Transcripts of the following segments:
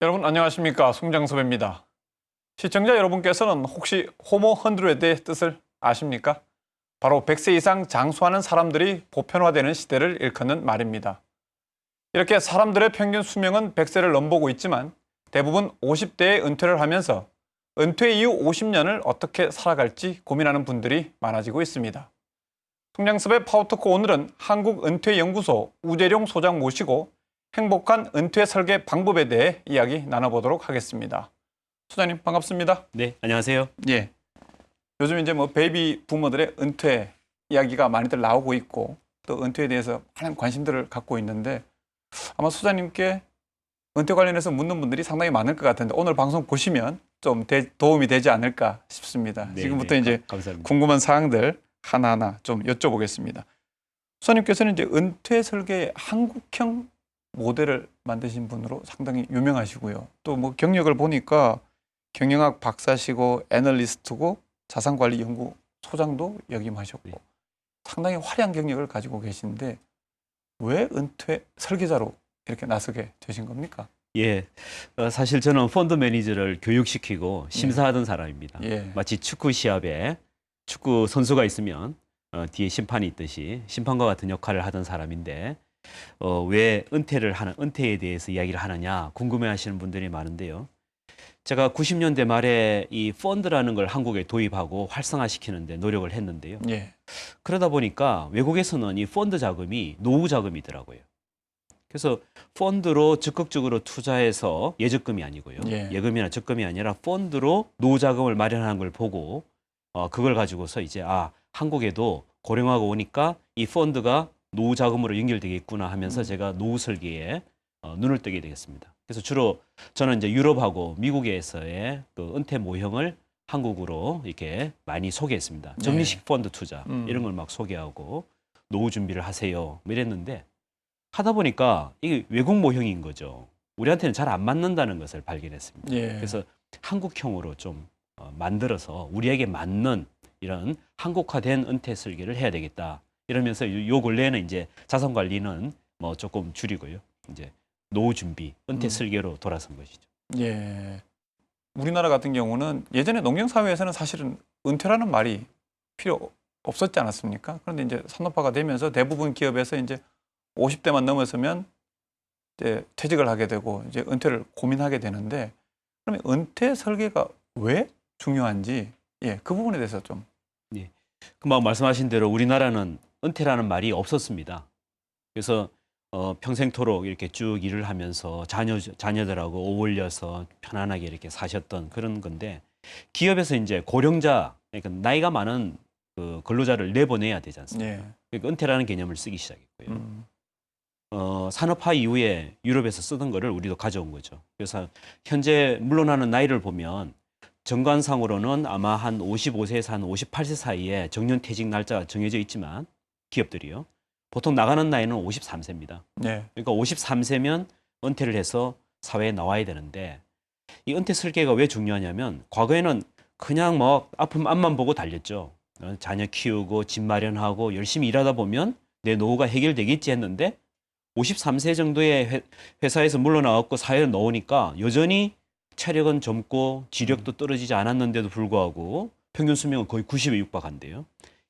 여러분 안녕하십니까, 송장섭입니다. 시청자 여러분께서는 혹시 호모 헌드레드의 뜻을 아십니까? 바로 100세 이상 장수하는 사람들이 보편화되는 시대를 일컫는 말입니다. 이렇게 사람들의 평균 수명은 100세를 넘보고 있지만 대부분 50대에 은퇴를 하면서 은퇴 이후 50년을 어떻게 살아갈지 고민하는 분들이 많아지고 있습니다. 송장섭의 파워토크, 오늘은 한국은퇴연구소 우재룡 소장 모시고 행복한 은퇴 설계 방법에 대해 이야기 나눠보도록 하겠습니다. 소장님 반갑습니다. 네, 안녕하세요. 예. 요즘 이제 베이비 부모들의 은퇴 이야기가 많이들 나오고 있고 또 은퇴에 대해서 많은 관심들을 갖고 있는데 아마 소장님께 은퇴 관련해서 묻는 분들이 상당히 많을 것 같은데 오늘 방송 보시면 좀 도움이 되지 않을까 싶습니다. 네, 지금부터 네, 이제 감사합니다. 궁금한 사항들 하나하나 좀 여쭤보겠습니다. 소장님께서는 이제 은퇴 설계의 한국형 모델을 만드신 분으로 상당히 유명하시고요. 또 경력을 보니까 경영학 박사시고 애널리스트고 자산관리 연구 소장도 역임하셨고 네. 상당히 화려한 경력을 가지고 계신데 왜 은퇴 설계자로 이렇게 나서게 되신 겁니까? 예, 사실 저는 펀드 매니저를 교육시키고 심사하던 사람입니다. 예. 마치 축구 시합에 축구 선수가 있으면 뒤에 심판이 있듯이 심판과 같은 역할을 하던 사람인데 왜 은퇴에 대해서 이야기를 하느냐 궁금해하시는 분들이 많은데요. 제가 90년대 말에 이 펀드라는 걸 한국에 도입하고 활성화시키는데 노력을 했는데요. 예. 그러다 보니까 외국에서는 이 펀드 자금이 노후 자금이더라고요. 그래서 펀드로 적극적으로 투자해서 예적금이 아니고요. 예. 예금이나 적금이 아니라 펀드로 노후 자금을 마련하는 걸 보고 그걸 가지고서 이제 한국에도 고령화가 오니까 이 펀드가 노후 자금으로 연결되겠구나 하면서 제가 노후 설계에 눈을 뜨게 되겠습니다. 그래서 주로 저는 이제 유럽하고 미국에서의 그 은퇴 모형을 한국으로 이렇게 많이 소개했습니다. 적립식 펀드 투자 이런 걸 막 소개하고 노후 준비를 하세요 뭐 이랬는데 하다 보니까 이게 외국 모형인 거죠. 우리한테는 잘 안 맞는다는 것을 발견했습니다. 예. 그래서 한국형으로 좀 만들어서 우리에게 맞는 이런 한국화된 은퇴 설계를 해야 되겠다. 이러면서 요 근래에는 이제 자산 관리는 뭐 조금 줄이고요. 이제 노후 준비, 은퇴 설계로 돌아선 것이죠. 예. 우리나라 같은 경우는 예전에 농경 사회에서는 사실은 은퇴라는 말이 필요 없었지 않았습니까? 그런데 이제 산업화가 되면서 대부분 기업에서 이제 50대만 넘어서면 이제 퇴직을 하게 되고 이제 은퇴를 고민하게 되는데, 그러면 은퇴 설계가 왜 중요한지, 그 부분에 대해서 좀. 금방 말씀하신 대로 우리나라는 은퇴라는 말이 없었습니다. 그래서 평생토록 이렇게 쭉 일을 하면서 자녀들하고 어울려서 편안하게 이렇게 사셨던 그런 건데, 기업에서 이제 고령자, 그러니까 나이가 많은 그 근로자를 내보내야 되지 않습니까? 예. 그러니까 은퇴라는 개념을 쓰기 시작했고요. 산업화 이후에 유럽에서 쓰던 거를 우리도 가져온 거죠. 그래서 현재 물러나는 나이를 보면 정관상으로는 아마 한 55세에서 한 58세 사이에 정년퇴직 날짜가 정해져 있지만 기업들이요. 보통 나가는 나이는 53세입니다. 네. 그러니까 53세면 은퇴를 해서 사회에 나와야 되는데, 이 은퇴 설계가 왜 중요하냐면 과거에는 그냥 뭐 아픔 앞만 보고 달렸죠. 자녀 키우고 집 마련하고 열심히 일하다 보면 내 노후가 해결되겠지 했는데 53세 정도의 회사에서 물러나왔고 사회에 나오니까 여전히 체력은 젊고 지력도 떨어지지 않았는데도 불구하고 평균 수명은 거의 90에 육박한대요.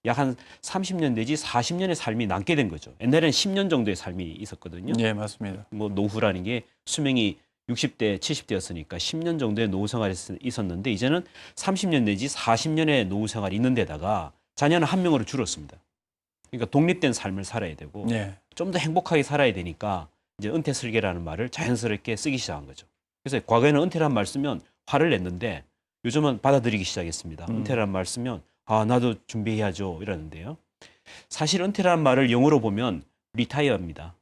약 한 30년 내지 40년의 삶이 남게 된 거죠. 옛날에는 10년 정도의 삶이 있었거든요. 예, 맞습니다. 뭐 노후라는 게 수명이 60대, 70대였으니까 10년 정도의 노후 생활이 있었는데 이제는 30년 내지 40년의 노후 생활이 있는 데다가 자녀는 한 명으로 줄었습니다. 그러니까 독립된 삶을 살아야 되고 예. 좀 더 행복하게 살아야 되니까 이제 은퇴 설계라는 말을 자연스럽게 쓰기 시작한 거죠. 그래서 과거에는 은퇴라는 말 쓰면 화를 냈는데 요즘은 받아들이기 시작했습니다. 은퇴라는 말 쓰면 나도 준비해야죠 이러는데요. 사실 은퇴라는 말을 영어로 보면 리타이어입니다.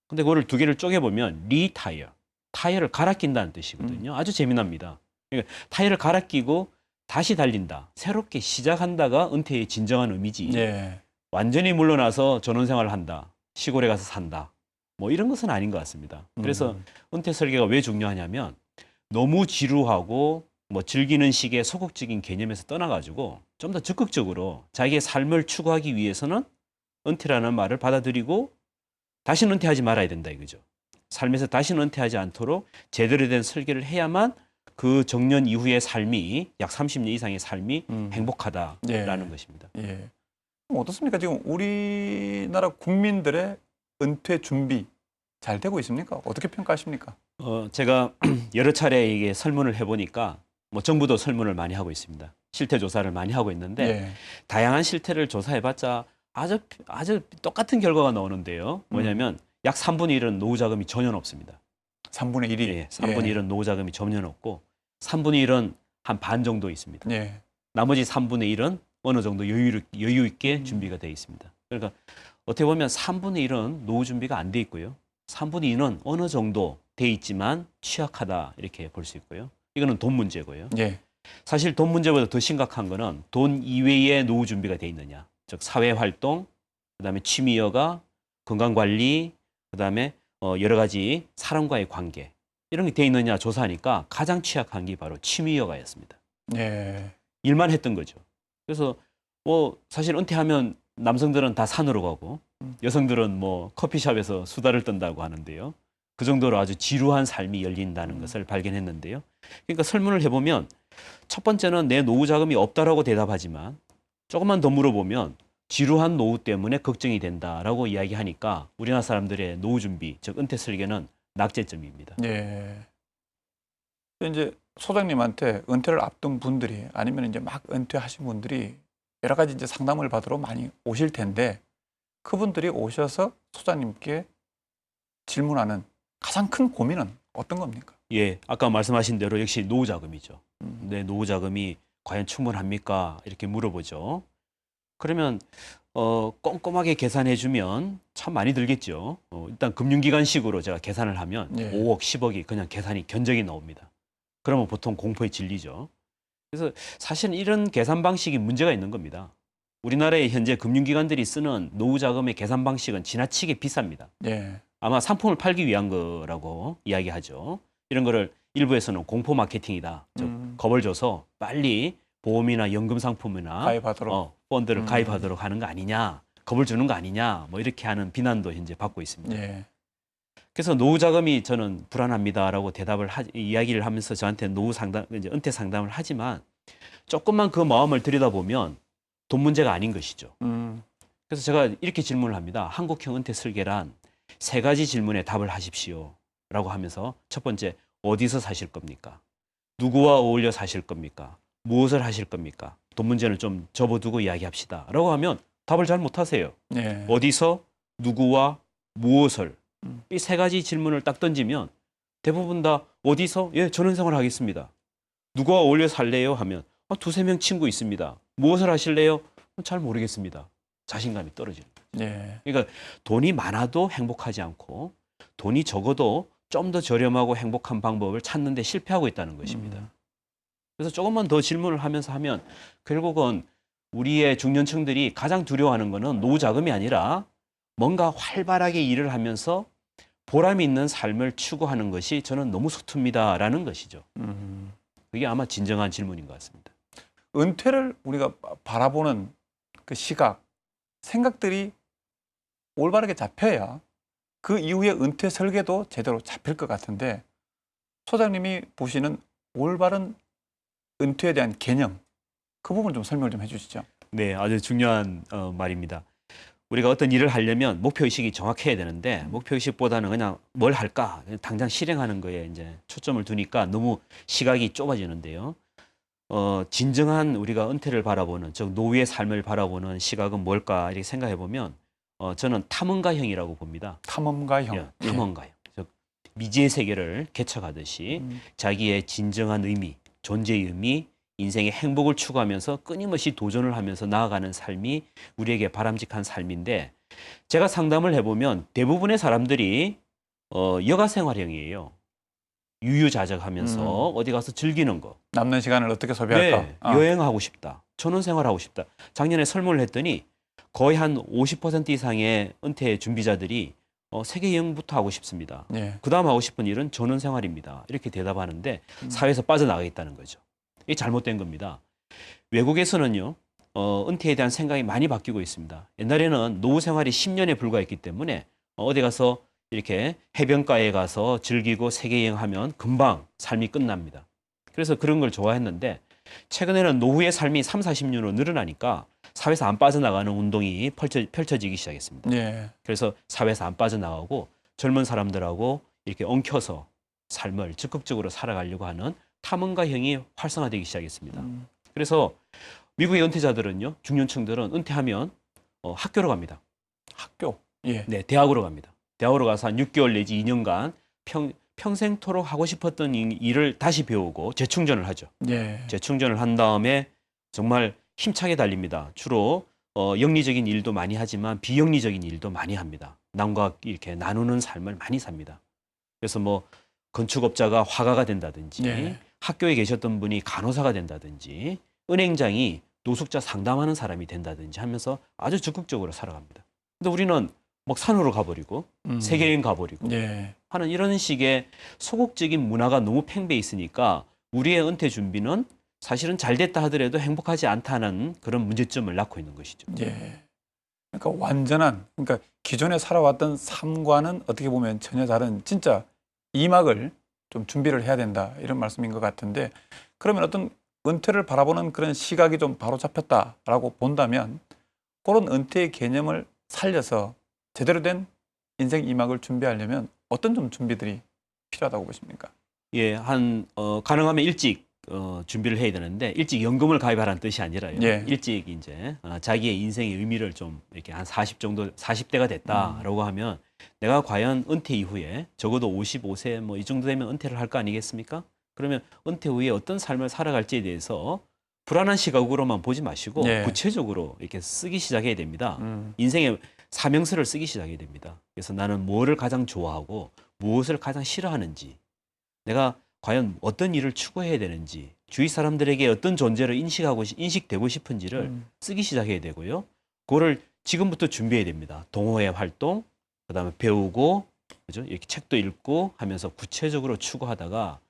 근데 그거를 두 개를 쪼개보면 리타이어, 타이어를 갈아 낀다는 뜻이거든요. 아주 재미납니다. 그러니까 타이어를 갈아 끼고 다시 달린다, 새롭게 시작한다가 은퇴의 진정한 의미지. 예. 완전히 물러나서 전원생활을 한다, 시골에 가서 산다, 뭐 이런 것은 아닌 것 같습니다. 그래서 은퇴 설계가 왜 중요하냐면 너무 지루하고 뭐 즐기는 식의 소극적인 개념에서 떠나가지고 좀 더 적극적으로 자기의 삶을 추구하기 위해서는 은퇴라는 말을 받아들이고 다시는 은퇴하지 말아야 된다 이거죠. 삶에서 다시는 은퇴하지 않도록 제대로 된 설계를 해야만 그 정년 이후의 삶이 약 30년 이상의 삶이 행복하다라는 것입니다. 예. 그럼 어떻습니까? 지금 우리나라 국민들의 은퇴 준비 잘 되고 있습니까? 어떻게 평가하십니까? 제가 여러 차례 이게 설문을 해보니까 뭐 정부도 설문을 많이 하고 있습니다. 실태 조사를 많이 하고 있는데 예. 다양한 실태를 조사해봤자 아주 똑같은 결과가 나오는데요. 뭐냐면 약 3분의 1은 노후 자금이 전혀 없습니다. 3분의 1이. 예, 3분의 1은 노후 자금이 전혀 없고 3분의 1은 한 반 정도 있습니다. 예. 나머지 3분의 1은 어느 정도 여유 있게 준비가 되어 있습니다. 그러니까 어떻게 보면 3분의 1은 노후 준비가 안 돼 있고요. 3분의 2는 어느 정도 돼 있지만 취약하다 이렇게 볼 수 있고요. 이거는 돈 문제고요. 예. 사실 돈 문제보다 더 심각한 거는 돈 이외의 노후 준비가 돼 있느냐. 즉 사회 활동, 그다음에 취미 여가, 건강 관리, 그다음에 여러 가지 사람과의 관계 이런 게 돼 있느냐 조사하니까 가장 취약한 게 바로 취미 여가였습니다. 예. 일만 했던 거죠. 그래서 뭐 사실 은퇴하면 남성들은 다 산으로 가고 여성들은 뭐 커피숍에서 수다를 떤다고 하는데요. 그 정도로 아주 지루한 삶이 열린다는 것을 발견했는데요. 그러니까 설문을 해보면 첫 번째는 내 노후 자금이 없다라고 대답하지만 조금만 더 물어보면 지루한 노후 때문에 걱정이 된다라고 이야기하니까 우리나라 사람들의 노후 준비, 즉 은퇴 설계는 낙제점입니다. 예. 이제 소장님한테 은퇴를 앞둔 분들이 아니면 이제 막 은퇴하신 분들이 여러 가지 이제 상담을 받으러 많이 오실 텐데 그분들이 오셔서 소장님께 질문하는 가장 큰 고민은 어떤 겁니까? 예, 아까 말씀하신 대로 역시 노후 자금이죠. 내 노후 자금이 과연 충분합니까? 이렇게 물어보죠. 그러면 꼼꼼하게 계산해주면 참 많이 들겠죠. 일단 금융기관식으로 제가 계산을 하면 예. 5억, 10억이 그냥 계산이 견적이 나옵니다. 그러면 보통 공포에 질리죠. 그래서 사실은 이런 계산 방식이 문제가 있는 겁니다. 우리나라의 현재 금융기관들이 쓰는 노후 자금의 계산 방식은 지나치게 비쌉니다. 예. 아마 상품을 팔기 위한 거라고 이야기하죠. 이런 거를 일부에서는 공포 마케팅이다. 즉 겁을 줘서 빨리 보험이나 연금 상품이나 가입하도록. 펀드를 가입하도록 하는 거 아니냐, 겁을 주는 거 아니냐, 뭐 이렇게 하는 비난도 현재 받고 있습니다. 예. 그래서 노후 자금이 저는 불안합니다라고 이야기를 하면서 저한테 노후 상담, 이제 은퇴 상담을 하지만 조금만 그 마음을 들여다보면 돈 문제가 아닌 것이죠. 그래서 제가 이렇게 질문을 합니다. 한국형 은퇴 설계란 3가지 질문에 답을 하십시오라고 하면서 첫 번째, 어디서 사실 겁니까? 누구와 어울려 사실 겁니까? 무엇을 하실 겁니까? 돈 문제는 좀 접어두고 이야기합시다 라고 하면 답을 잘 못하세요. 예. 어디서, 누구와, 무엇을 이 3가지 질문을 딱 던지면 대부분 다 어디서? 예, 전원생활 하겠습니다. 누구와 어울려 살래요? 하면 2-3명 친구 있습니다. 무엇을 하실래요? 잘 모르겠습니다. 자신감이 떨어지는 거예요. 예. 그러니까 돈이 많아도 행복하지 않고 돈이 적어도 좀 더 저렴하고 행복한 방법을 찾는 데 실패하고 있다는 것입니다. 그래서 조금만 더 질문을 하면서 하면 결국은 우리의 중년층들이 가장 두려워하는 거는 노후 자금이 아니라 뭔가 활발하게 일을 하면서 보람 있는 삶을 추구하는 것이 저는 너무 서툽니다라는 것이죠. 그게 아마 진정한 질문인 것 같습니다. 은퇴를 우리가 바라보는 그 시각, 생각들이 올바르게 잡혀야 그 이후에 은퇴 설계도 제대로 잡힐 것 같은데 소장님이 보시는 올바른 은퇴에 대한 개념, 그 부분 좀 설명을 좀 해주시죠. 네, 아주 중요한 말입니다. 우리가 어떤 일을 하려면 목표의식이 정확해야 되는데 목표의식보다는 그냥 뭘 할까, 그냥 당장 실행하는 거에 이제 초점을 두니까 너무 시각이 좁아지는데요. 진정한 우리가 은퇴를 바라보는, 즉 노후의 삶을 바라보는 시각은 뭘까 이렇게 생각해 보면 저는 탐험가형이라고 봅니다. 탐험가형. 예, 탐험가형. 즉 미지의 세계를 개척하듯이 자기의 진정한 의미, 존재의 의미, 인생의 행복을 추구하면서 끊임없이 도전을 하면서 나아가는 삶이 우리에게 바람직한 삶인데 제가 상담을 해보면 대부분의 사람들이 여가 생활형이에요. 유유자적하면서 어디 가서 즐기는 거. 남는 시간을 어떻게 소비할까? 네, 여행하고 싶다. 전원생활하고 싶다. 작년에 설문을 했더니 거의 한 50% 이상의 은퇴 준비자들이 세계 여행부터 하고 싶습니다. 예. 그 다음 하고 싶은 일은 전원생활입니다. 이렇게 대답하는데 사회에서 빠져나가겠다는 거죠. 이게 잘못된 겁니다. 외국에서는요, 은퇴에 대한 생각이 많이 바뀌고 있습니다. 옛날에는 노후 생활이 10년에 불과했기 때문에 어디 가서 이렇게 해변가에 가서 즐기고 세계 여행하면 금방 삶이 끝납니다. 그래서 그런 걸 좋아했는데 최근에는 노후의 삶이 3, 40년으로 늘어나니까 사회에서 안 빠져나가는 운동이 펼쳐지기 시작했습니다. 예. 그래서 사회에서 안 빠져나가고 젊은 사람들하고 이렇게 엉켜서 삶을 적극적으로 살아가려고 하는 탐험가형이 활성화되기 시작했습니다. 그래서 미국의 은퇴자들은요, 중년층들은 은퇴하면 학교로 갑니다. 학교. 예. 네, 대학으로 갑니다. 대학으로 가서 한 6개월 내지 2년간 평생토록 하고 싶었던 일을 다시 배우고 재충전을 하죠. 예. 재충전을 한 다음에 정말 힘차게 달립니다. 주로 영리적인 일도 많이 하지만 비영리적인 일도 많이 합니다. 남과 이렇게 나누는 삶을 많이 삽니다. 그래서 뭐 건축업자가 화가가 된다든지 예. 학교에 계셨던 분이 간호사가 된다든지 은행장이 노숙자 상담하는 사람이 된다든지 하면서 아주 적극적으로 살아갑니다. 근데 우리는 막 산으로 가버리고 세계여행 가버리고 예. 하는 이런 식의 소극적인 문화가 너무 팽배해 있으니까 우리의 은퇴 준비는 사실은 잘 됐다 하더라도 행복하지 않다는 그런 문제점을 낳고 있는 것이죠. 예. 그러니까 완전한, 그러니까 기존에 살아왔던 삶과는 어떻게 보면 전혀 다른 진짜 이막을 좀 준비를 해야 된다 이런 말씀인 것 같은데, 그러면 어떤 은퇴를 바라보는 그런 시각이 좀 바로 잡혔다라고 본다면 그런 은퇴의 개념을 살려서 제대로 된 인생 이막을 준비하려면 어떤 좀 준비들이 필요하다고 보십니까? 예, 가능하면 일찍 준비를 해야 되는데 일찍 연금을 가입하라는 뜻이 아니라요. 예. 일찍 이제 자기의 인생의 의미를 좀 이렇게 한 40대가 됐다라고 하면 내가 과연 은퇴 이후에 적어도 55세 뭐 이 정도 되면 은퇴를 할 거 아니겠습니까? 그러면 은퇴 후에 어떤 삶을 살아갈지에 대해서 불안한 시각으로만 보지 마시고 예. 구체적으로 이렇게 쓰기 시작해야 됩니다. 인생의 사명서를 쓰기 시작해야 됩니다. 그래서 나는 뭐를 가장 좋아하고 무엇을 가장 싫어하는지, 내가 과연 어떤 일을 추구해야 되는지, 주위 사람들에게 어떤 존재로 인식되고 싶은지를 쓰기 시작해야 되고요. 그거를 지금부터 준비해야 됩니다. 동호회 활동, 그다음에 배우고, 그죠? 이렇게 책도 읽고 하면서 구체적으로 추구하다가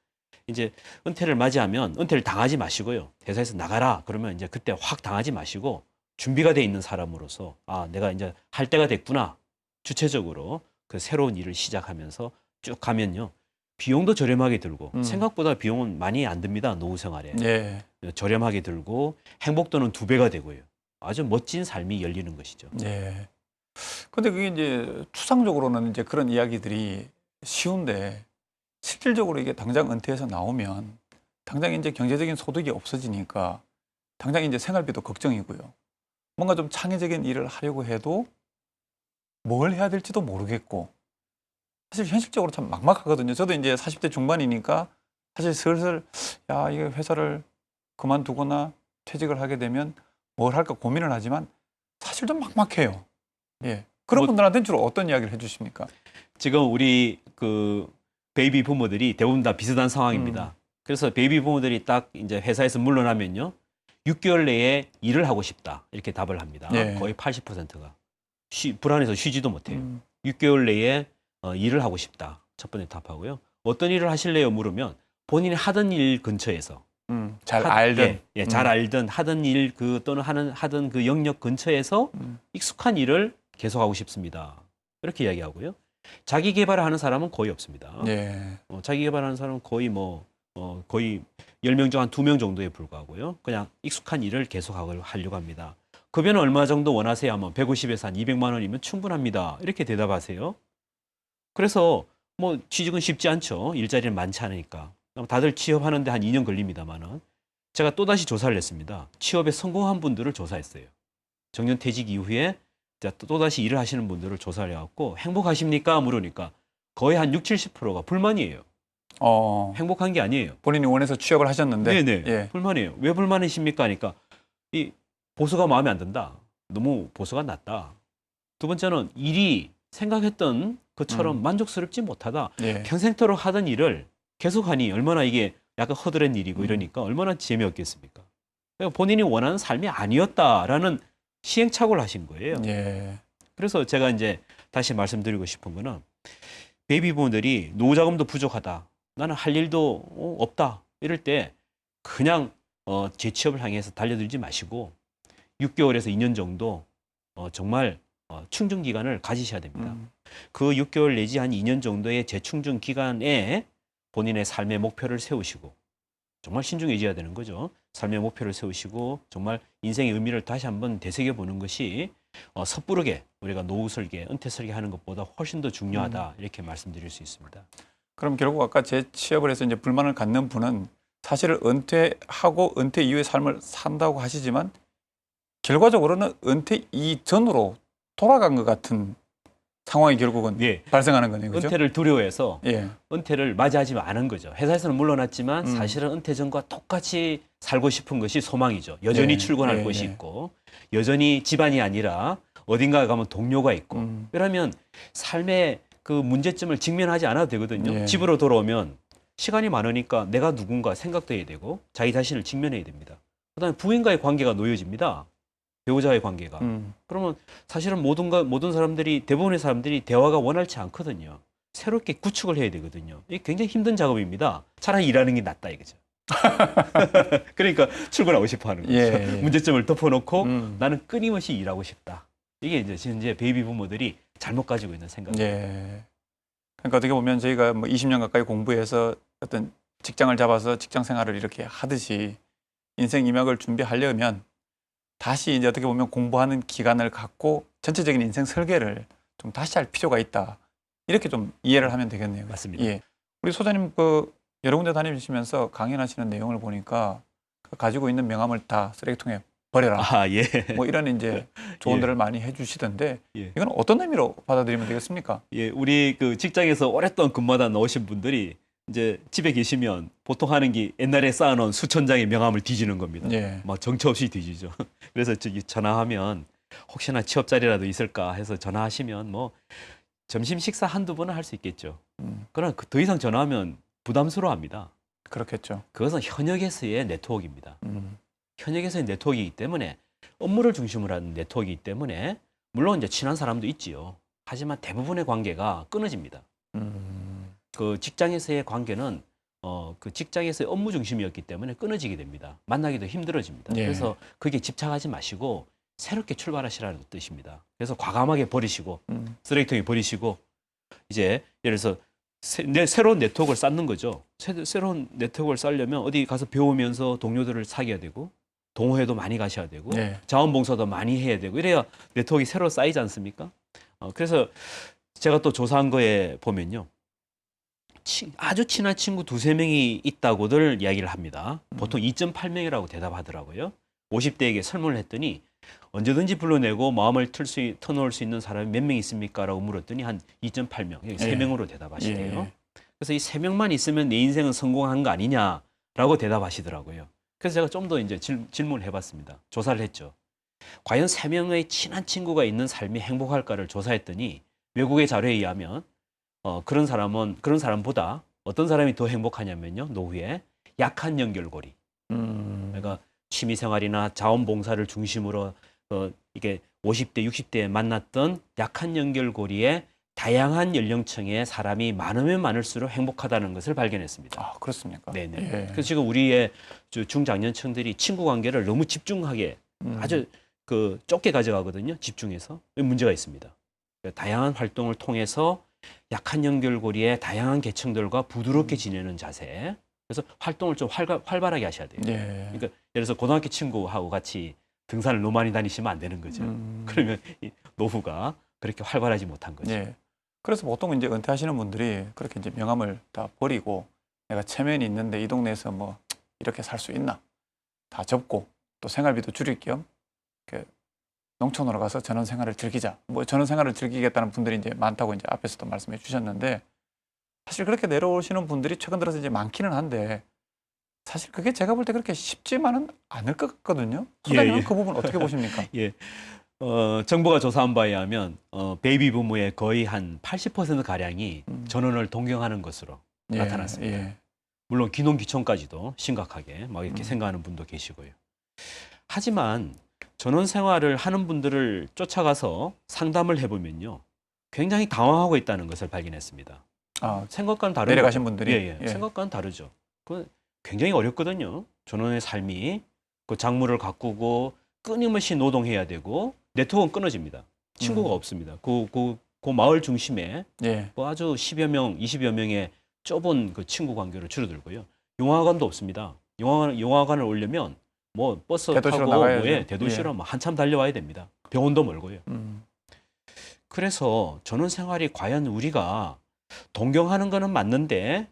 이제 은퇴를 맞이하면 은퇴를 당하지 마시고요. 회사에서 나가라 그러면 이제 그때 확 당하지 마시고 준비가 돼 있는 사람으로서 내가 이제 할 때가 됐구나. 주체적으로 그 새로운 일을 시작하면서 쭉 가면요. 비용도 저렴하게 들고 생각보다 비용은 많이 안 듭니다. 노후 생활에. 예. 저렴하게 들고 행복도는 2배가 되고요. 아주 멋진 삶이 열리는 것이죠. 예. 근데 그게 이제 추상적으로는 이제 그런 이야기들이 쉬운데 실질적으로 이게 당장 은퇴해서 나오면 당장 이제 경제적인 소득이 없어지니까 당장 이제 생활비도 걱정이고요. 뭔가 좀 창의적인 일을 하려고 해도 뭘 해야 될지도 모르겠고 사실 현실적으로 참 막막하거든요. 저도 이제 40대 중반이니까 사실 슬슬 이게 회사를 그만두거나 퇴직을 하게 되면 뭘 할까 고민을 하지만 사실 좀 막막해요. 예. 그런 분들한테는 주로 어떤 이야기를 해주십니까? 지금 우리 그 베이비 부모들이 대부분 다 비슷한 상황입니다. 그래서 베이비 부모들이 딱 이제 회사에서 물러나면요. 6개월 내에 일을 하고 싶다. 이렇게 답을 합니다. 예. 거의 80%가. 불안해서 쉬지도 못해요. 6개월 내에 일을 하고 싶다. 첫 번째 답하고요. 어떤 일을 하실래요? 물으면 본인이 하던 일 근처에서 잘 알든 잘 알든 하던 일 또는 하던 그 영역 근처에서 익숙한 일을 계속하고 싶습니다. 이렇게 이야기하고요. 자기 개발을 하는 사람은 거의 없습니다. 예. 자기 개발하는 사람은 거의 거의 10명 중 한 2명 정도에 불과하고요. 그냥 익숙한 일을 계속 하려고 합니다. 급여는 얼마 정도 원하세요? 하면 150에서 한 200만 원이면 충분합니다. 이렇게 대답하세요. 그래서 뭐 취직은 쉽지 않죠. 일자리는 많지 않으니까. 다들 취업하는데 한 2년 걸립니다만은 제가 또다시 조사를 했습니다. 취업에 성공한 분들을 조사했어요. 정년 퇴직 이후에 또다시 일을 하시는 분들을 조사를 해갖고 행복하십니까? 물으니까 거의 한 60-70%가 불만이에요. 행복한 게 아니에요. 본인이 원해서 취업을 하셨는데. 네네. 예. 불만이에요. 왜 불만이십니까? 하니까 이 보수가 마음에 안 든다. 너무 보수가 낮다. 두 번째는 일이 생각했던 것처럼 만족스럽지 못하다. 예. 평생토록 하던 일을 계속하니 얼마나 이게 약간 허드렛 일이고 이러니까 얼마나 재미없겠습니까? 그러니까 본인이 원하는 삶이 아니었다라는 시행착오를 하신 거예요. 예. 그래서 제가 이제 다시 말씀드리고 싶은 거는 베이비 부모들이 노후 자금도 부족하다. 나는 할 일도 없다. 이럴 때 그냥 재취업을 향해서 달려들지 마시고 6개월에서 2년 정도 정말 충전 기간을 가지셔야 됩니다. 그 6개월 내지 한 2년 정도의 재충전 기간에 본인의 삶의 목표를 세우시고 정말 신중해져야 되는 거죠. 삶의 목표를 세우시고 정말 인생의 의미를 다시 한번 되새겨보는 것이 섣부르게 우리가 노후 설계, 은퇴 설계하는 것보다 훨씬 더 중요하다 이렇게 말씀드릴 수 있습니다. 그럼 결국 아까 재취업을 해서 이제 불만을 갖는 분은 사실은 은퇴하고 은퇴 이후의 삶을 산다고 하시지만 결과적으로는 은퇴 이전으로 돌아간 것 같은 상황이 결국은 예. 발생하는 거네요. 그죠? 은퇴를 두려워해서 예. 은퇴를 맞이하지 않은 거죠. 회사에서는 물러났지만 음. 사실은 은퇴 전과 똑같이 살고 싶은 것이 소망이죠. 여전히 예, 출근할 예, 곳이 예. 있고 여전히 집안이 아니라 어딘가에 가면 동료가 있고 그러면 삶의 그 문제점을 직면하지 않아도 되거든요. 예. 집으로 돌아오면 시간이 많으니까 내가 누군가 생각도 해야 되고 자기 자신을 직면해야 됩니다. 그다음에 부인과의 관계가 놓여집니다. 배우자의 관계가. 그러면 사실은 모든 사람들이 대부분의 사람들이 대화가 원활치 않거든요. 새롭게 구축을 해야 되거든요. 이게 굉장히 힘든 작업입니다. 차라리 일하는 게 낫다 이거죠. 그러니까 출근하고 싶어 하는 거죠. 예, 예. 문제점을 덮어놓고 음. 나는 끊임없이 일하고 싶다. 이게 이제 현재 베이비 부모들이 잘못 가지고 있는 생각입니다. 예. 그러니까 어떻게 보면 저희가 뭐 20년 가까이 공부해서 어떤 직장을 잡아서 직장 생활을 이렇게 하듯이 인생 이막을 준비하려면 다시 이제 어떻게 보면 공부하는 기간을 갖고 전체적인 인생 설계를 좀 다시 할 필요가 있다. 이렇게 좀 이해를 하면 되겠네요. 맞습니다. 예. 우리 소장님 그 여러 군데 다니시면서 강연하시는 내용을 보니까 그 가지고 있는 명함을 다 쓰레기통에 버려라. 아, 예. 뭐 이런 이제 조언들을 많이 해주시던데 예. 이건 어떤 의미로 받아들이면 되겠습니까? 예, 우리 그 직장에서 오랫동안 근무하다 나오신 분들이 이제 집에 계시면 보통 하는 게 옛날에 쌓아놓은 수천 장의 명함을 뒤지는 겁니다. 예. 막 정처 없이 뒤지죠. 그래서 저기 전화하면 혹시나 취업 자리라도 있을까 해서 전화하시면 뭐 점심 식사 한두 번은 할 수 있겠죠. 그러나 더 이상 전화하면 부담스러워합니다. 그렇겠죠. 그것은 현역에서의 네트워크입니다. 음. 현역에서의 네트워크이기 때문에 업무를 중심으로 하는 네트워크이기 때문에 물론 이제 친한 사람도 있지요. 하지만 대부분의 관계가 끊어집니다. 그 직장에서의 관계는 그 직장에서의 업무 중심이었기 때문에 끊어지게 됩니다. 만나기도 힘들어집니다. 예. 그래서 거기에 집착하지 마시고 새롭게 출발하시라는 뜻입니다. 그래서 과감하게 버리시고 쓰레기통에 버리시고 이제 예를 들어서 새로운 네트워크를 쌓는 거죠. 새로운 네트워크를 쌓려면 어디 가서 배우면서 동료들을 사귀어야 되고 동호회도 많이 가셔야 되고 예. 자원봉사도 많이 해야 되고 이래야 네트워크가 새로 쌓이지 않습니까? 그래서 제가 또 조사한 거에 보면요. 아주 친한 친구 두세 명이 있다고들 이야기를 합니다. 보통 2.8명이라고 대답하더라고요. 50대에게 설문을 했더니 언제든지 불러내고 마음을 터놓을 수 있는 사람이 몇 명 있습니까? 라고 물었더니 한 2.8명, 3명으로 대답하시대요. 예. 그래서 이 3명만 있으면 내 인생은 성공한 거 아니냐라고 대답하시더라고요. 그래서 제가 좀 더 이제 질문을 해봤습니다. 조사를 했죠. 과연 3명의 친한 친구가 있는 삶이 행복할까를 조사했더니 외국의 자료에 의하면 그런 사람보다 어떤 사람이 더 행복하냐면요. 노후에 약한 연결고리. 그러니까 취미생활이나 자원봉사를 중심으로 이게 50대, 60대에 만났던 약한 연결고리에 다양한 연령층의 사람이 많으면 많을수록 행복하다는 것을 발견했습니다. 아, 그렇습니까? 네네. 예. 그래서 지금 우리의 중장년층들이 친구 관계를 너무 집중하게 아주 그 좁게 가져가거든요. 집중해서 문제가 있습니다. 그러니까 다양한 활동을 통해서 약한 연결고리의 다양한 계층들과 부드럽게 지내는 자세. 그래서 활동을 좀 활발하게 하셔야 돼요. 예. 그러니까 예를 들어서 고등학교 친구하고 같이 등산을 너무 많이 다니시면 안 되는 거죠. 그러면 이 노후가 그렇게 활발하지 못한 거죠. 예. 그래서 보통 이제 은퇴하시는 분들이 그렇게 이제 명함을 다 버리고 내가 체면이 있는데 이 동네에서 뭐 이렇게 살 수 있나 다 접고 또 생활비도 줄일 겸 이렇게 농촌으로 가서 전원 생활을 즐기자. 뭐 전원 생활을 즐기겠다는 분들이 이제 많다고 이제 앞에서도 말씀해 주셨는데 사실 그렇게 내려오시는 분들이 최근 들어서 이제 많기는 한데 사실 그게 제가 볼 때 그렇게 쉽지만은 않을 것 같거든요. 소장님은 예. 그 부분 어떻게 보십니까? 예. 정부가 조사한 바에 의하면 베이비 부모의 거의 한 80% 가량이 전원을 동경하는 것으로 예, 나타났습니다. 예. 물론 귀농귀촌까지도 심각하게 막 이렇게 생각하는 분도 계시고요. 하지만 전원 생활을 하는 분들을 쫓아가서 상담을 해보면요, 굉장히 당황하고 있다는 것을 발견했습니다. 아, 생각과는 다른 내려가신 거죠. 분들이? 예, 예. 예. 생각과는 다르죠. 그 굉장히 어렵거든요. 전원의 삶이 그 작물을 가꾸고 끊임없이 노동해야 되고 네트워크는 끊어집니다. 친구가 없습니다. 그 그 마을 중심에 예. 뭐 아주 10여 명, 20여 명의 좁은 그 친구 관계로 줄어들고요. 영화관도 없습니다. 영화관을 오려면 뭐 버스 대도시로 타고 나가야죠. 뭐에 대도시로 뭐 한참 달려와야 됩니다. 병원도 멀고요. 그래서 전원생활이 과연 우리가 동경하는 거는 맞는데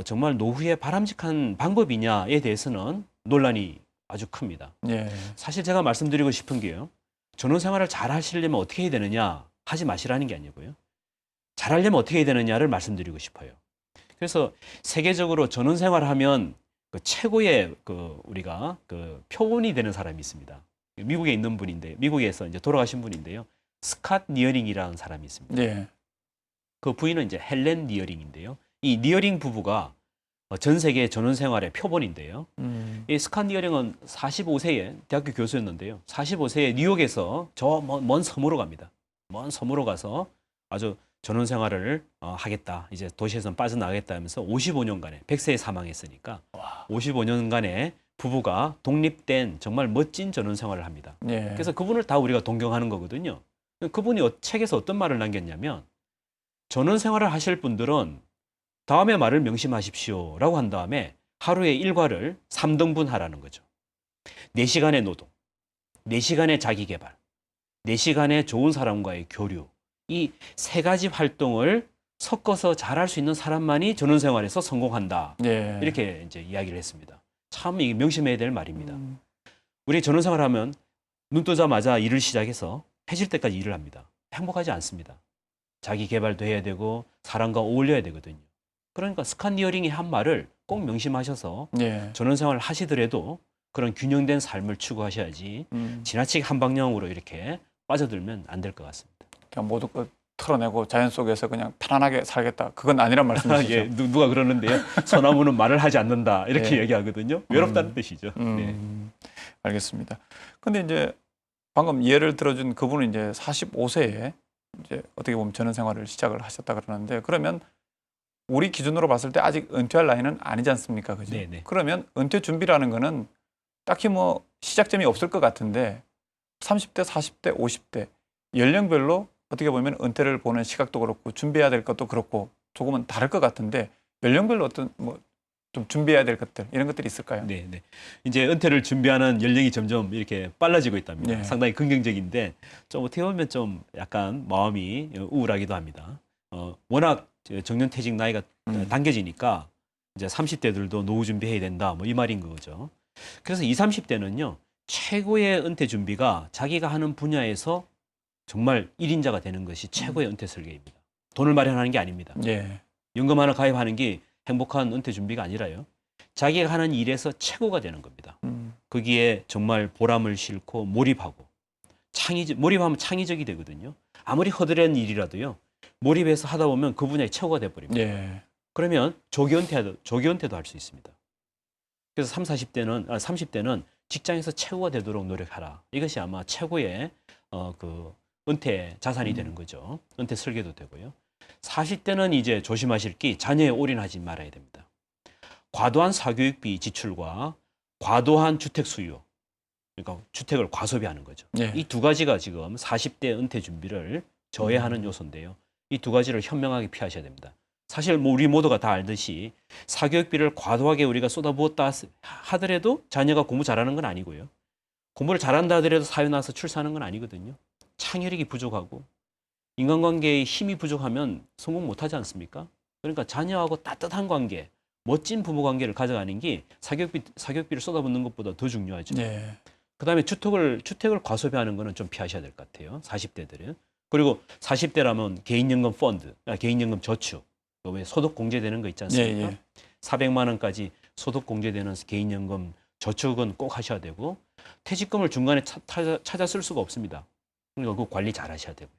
정말 노후에 바람직한 방법이냐에 대해서는 논란이 아주 큽니다. 예. 사실 제가 말씀드리고 싶은 게요. 전원생활을 잘 하시려면 어떻게 해야 되느냐 하지 마시라는 게 아니고요. 잘 하려면 어떻게 해야 되느냐를 말씀드리고 싶어요. 그래서 세계적으로 전원생활을 하면 그 최고의 우리가 그 표본이 되는 사람이 있습니다. 미국에 있는 분인데 미국에서 이제 돌아가신 분인데요. 스캇 니어링이라는 사람이 있습니다. 예. 그 부인은 이제 헬렌 니어링인데요. 이 니어링 부부가 전 세계 전원생활의 표본인데요. 이 스캇 니어링은 45세에 대학교 교수였는데요. 45세에 뉴욕에서 저 먼 섬으로 갑니다. 먼 섬으로 가서 아주 전원생활을 하겠다. 이제 도시에서 빠져나가겠다 하면서 55년간에 100세에 사망했으니까 55년간의 부부가 독립된 정말 멋진 전원생활을 합니다. 예. 그래서 그분을 다 우리가 동경하는 거거든요. 그분이 책에서 어떤 말을 남겼냐면 전원생활을 하실 분들은 다음의 말을 명심하십시오라고 한 다음에 하루의 일과를 3등분 하라는 거죠. 4시간의 노동, 4시간의 자기개발, 4시간의 좋은 사람과의 교류, 이 세 가지 활동을 섞어서 잘할 수 있는 사람만이 전원생활에서 성공한다. 예. 이렇게 이제 이야기를 했습니다. 참 이게 명심해야 될 말입니다. 우리 전원생활하면 눈 뜨자마자 일을 시작해서 해질 때까지 일을 합니다. 행복하지 않습니다. 자기 개발도 해야 되고 사람과 어울려야 되거든요. 그러니까 스캇 니어링이 한 말을 꼭 명심하셔서 예. 전원생활을 하시더라도 그런 균형된 삶을 추구하셔야지 지나치게 한 방향으로 이렇게 빠져들면 안 될 것 같습니다. 그냥 모두 털어내고 자연 속에서 그냥 편안하게 살겠다. 그건 아니란 말씀이시죠? 예, 누가 그러는데요. 소나무는 말을 하지 않는다. 이렇게 예. 얘기하거든요. 외롭다는 뜻이죠. 네. 알겠습니다. 근데 이제 방금 예를 들어준 그분은 이제 45세에 이제 어떻게 보면 전원생활을 시작을 하셨다 그러는데 그러면 우리 기준으로 봤을 때 아직 은퇴할 나이는 아니지 않습니까? 그죠? 네네. 그러면 은퇴 준비라는 거는 딱히 뭐 시작점이 없을 것 같은데 30대, 40대, 50대 연령별로 어떻게 보면 은퇴를 보는 시각도 그렇고 준비해야 될 것도 그렇고 조금은 다를 것 같은데 연령별로 어떤 뭐 좀 준비해야 될 것들 이런 것들이 있을까요? 네, 네. 이제 은퇴를 준비하는 연령이 점점 이렇게 빨라지고 있답니다. 네. 상당히 긍정적인데 좀 어떻게 보면 좀 약간 마음이 우울하기도 합니다. 워낙 정년퇴직 나이가 당겨지니까 이제 30대들도 노후 준비해야 된다. 뭐 이 말인 거죠. 그래서 20, 30대는요. 최고의 은퇴 준비가 자기가 하는 분야에서 정말 1인자가 되는 것이 최고의 은퇴 설계입니다. 돈을 마련하는 게 아닙니다. 예. 연금 하나 가입하는 게 행복한 은퇴 준비가 아니라요. 자기가 하는 일에서 최고가 되는 겁니다. 거기에 정말 보람을 싣고 몰입하고 몰입하면 창의적이 되거든요. 아무리 허드렛 일이라도요. 몰입해서 하다 보면 그 분야의 최고가 돼버립니다. 예. 그러면 조기 은퇴도 할 수 있습니다. 그래서 30대는 직장에서 최고가 되도록 노력하라. 이것이 아마 최고의 그 은퇴 자산이 되는 거죠. 은퇴 설계도 되고요. 40대는 이제 조심하실 게 자녀에 올인하지 말아야 됩니다. 과도한 사교육비 지출과 과도한 주택 수요, 그러니까 주택을 과소비하는 거죠. 예. 이 두 가지가 지금 40대 은퇴 준비를 저해하는 요소인데요. 이 두 가지를 현명하게 피하셔야 됩니다. 사실 뭐 우리 모두가 다 알듯이 사교육비를 과도하게 우리가 쏟아부었다 하더라도 자녀가 공부 잘하는 건 아니고요. 공부를 잘한다 하더라도 사회 나와서 출세하는 건 아니거든요. 창의력이 부족하고 인간관계에 힘이 부족하면 성공 못하지 않습니까? 그러니까 자녀하고 따뜻한 관계, 멋진 부부 관계를 가져가는 게 사교육비를 쏟아붓는 것보다 더 중요하죠. 예. 그다음에 주택을 과소비하는 거는 좀 피하셔야 될 것 같아요. 40대들은. 그리고 40대라면 개인연금 펀드, 개인연금 저축, 왜 소득 공제되는 거 있지 않습니까? 예, 예. 400만 원까지 소득 공제되는 개인연금 저축은 꼭 하셔야 되고 퇴직금을 중간에 찾아 쓸 수가 없습니다. 그러니까 그 관리 잘 하셔야 되고요.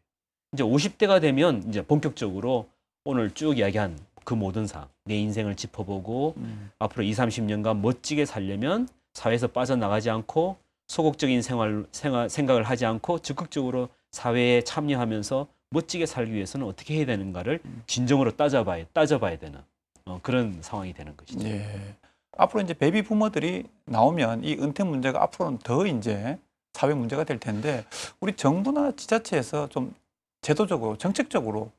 이제 50대가 되면 이제 본격적으로 오늘 쭉 이야기한 그 모든 내 인생을 짚어보고 앞으로 20, 30년간 멋지게 살려면 사회에서 빠져나가지 않고 소극적인 생각을 하지 않고 적극적으로 사회에 참여하면서 멋지게 살기 위해서는 어떻게 해야 되는가를 진정으로 따져봐야 되는 그런 상황이 되는 것이죠. 예. 앞으로 이제 베이비 부모들이 나오면 이 은퇴 문제가 앞으로는 더 이제 사회 문제가 될 텐데 우리 정부나 지자체에서 좀 제도적으로, 정책적으로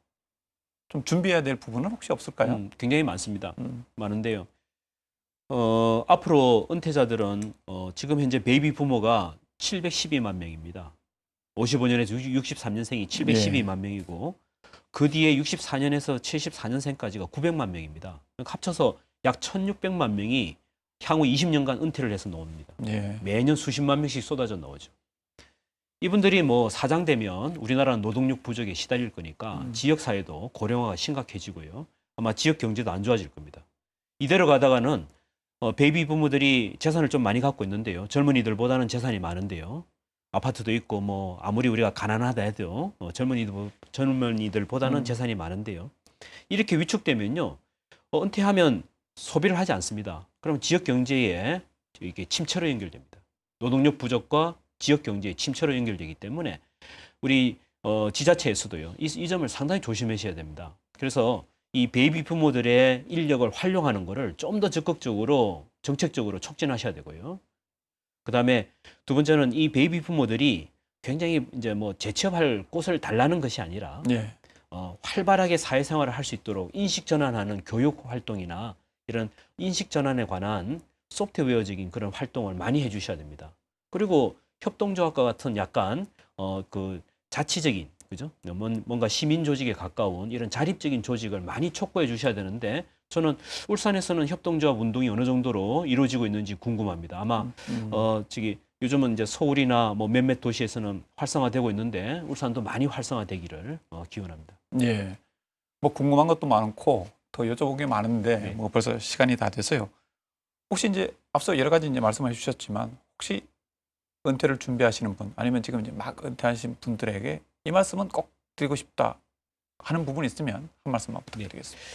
좀 준비해야 될 부분은 혹시 없을까요? 굉장히 많습니다. 음. 많은데요. 앞으로 은퇴자들은 지금 현재 베이비 부모가 712만 명입니다. 55년에서 63년생이 712만 명이고 그 뒤에 64년에서 74년생까지가 900만 명입니다. 합쳐서 약 1,600만 명이 향후 20년간 은퇴를 해서 나옵니다. 예. 매년 수십만 명씩 쏟아져 나오죠. 이분들이 뭐 사장되면 우리나라는 노동력 부족에 시달릴 거니까 지역 사회도 고령화가 심각해지고요. 아마 지역 경제도 안 좋아질 겁니다. 이대로 가다가는 베이비 부모들이 재산을 좀 많이 갖고 있는데요. 젊은이들보다는 재산이 많은데요. 아파트도 있고 뭐 아무리 우리가 가난하다 해도 젊은이들보다는 재산이 많은데요. 이렇게 위축되면요. 은퇴하면 소비를 하지 않습니다. 그럼 지역 경제에 이게 침체로 연결됩니다. 노동력 부족과 지역 경제의 침체로 연결되기 때문에 우리 지자체에서도요. 이 점을 상당히 조심하셔야 됩니다. 그래서 이 베이비 부모들의 인력을 활용하는 것을 좀 더 적극적으로 정책적으로 촉진하셔야 되고요. 그다음에 두 번째는 이 베이비 부모들이 굉장히 이제 뭐 재취업할 곳을 달라는 것이 아니라 예. 활발하게 사회생활을 할 수 있도록 인식 전환하는 교육 활동이나 이런 인식 전환에 관한 소프트웨어적인 그런 활동을 많이 해주셔야 됩니다. 그리고 협동조합과 같은 약간 그 자치적인 그죠? 뭔가 시민 조직에 가까운 이런 자립적인 조직을 많이 촉구해 주셔야 되는데 저는 울산에서는 협동조합 운동이 어느 정도로 이루어지고 있는지 궁금합니다. 아마 요즘은 이제 서울이나 뭐 몇몇 도시에서는 활성화되고 있는데 울산도 많이 활성화되기를 기원합니다. 예. 뭐 궁금한 것도 많고 더 여쭤본 게 많은데 네. 뭐 벌써 시간이 다 돼서요. 혹시 이제 앞서 여러 가지 이제 말씀해 주셨지만 혹시 은퇴를 준비하시는 분 아니면 지금 이제 막 은퇴하신 분들에게 이 말씀은 꼭 드리고 싶다 하는 부분이 있으면 한 말씀만 부탁드리겠습니다.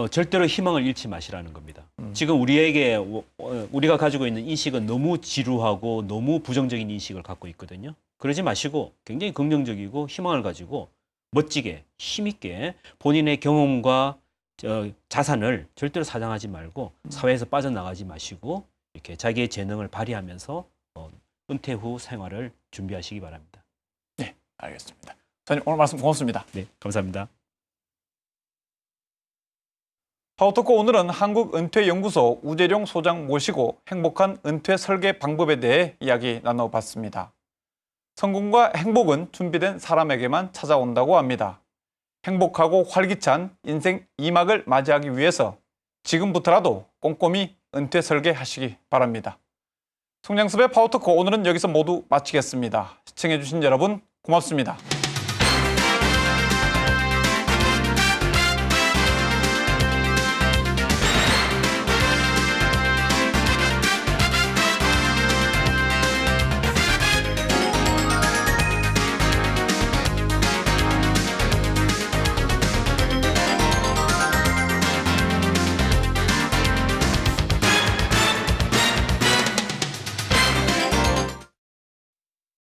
절대로 희망을 잃지 마시라는 겁니다. 지금 우리에게 우리가 가지고 있는 인식은 너무 지루하고 너무 부정적인 인식을 갖고 있거든요. 그러지 마시고 굉장히 긍정적이고 희망을 가지고 멋지게 힘있게 본인의 경험과 자산을 절대로 사장하지 말고 사회에서 빠져나가지 마시고 이렇게 자기의 재능을 발휘하면서 은퇴 후 생활을 준비하시기 바랍니다. 네, 알겠습니다. 선생님 오늘 말씀 고맙습니다. 네, 감사합니다. 파워토크 오늘은 한국은퇴연구소 우재룡 소장 모시고 행복한 은퇴 설계 방법에 대해 이야기 나눠봤습니다. 성공과 행복은 준비된 사람에게만 찾아온다고 합니다. 행복하고 활기찬 인생 2막을 맞이하기 위해서 지금부터라도 꼼꼼히 은퇴 설계하시기 바랍니다. 송량섭의 파워토크 오늘은 여기서 모두 마치겠습니다. 시청해주신 여러분 고맙습니다.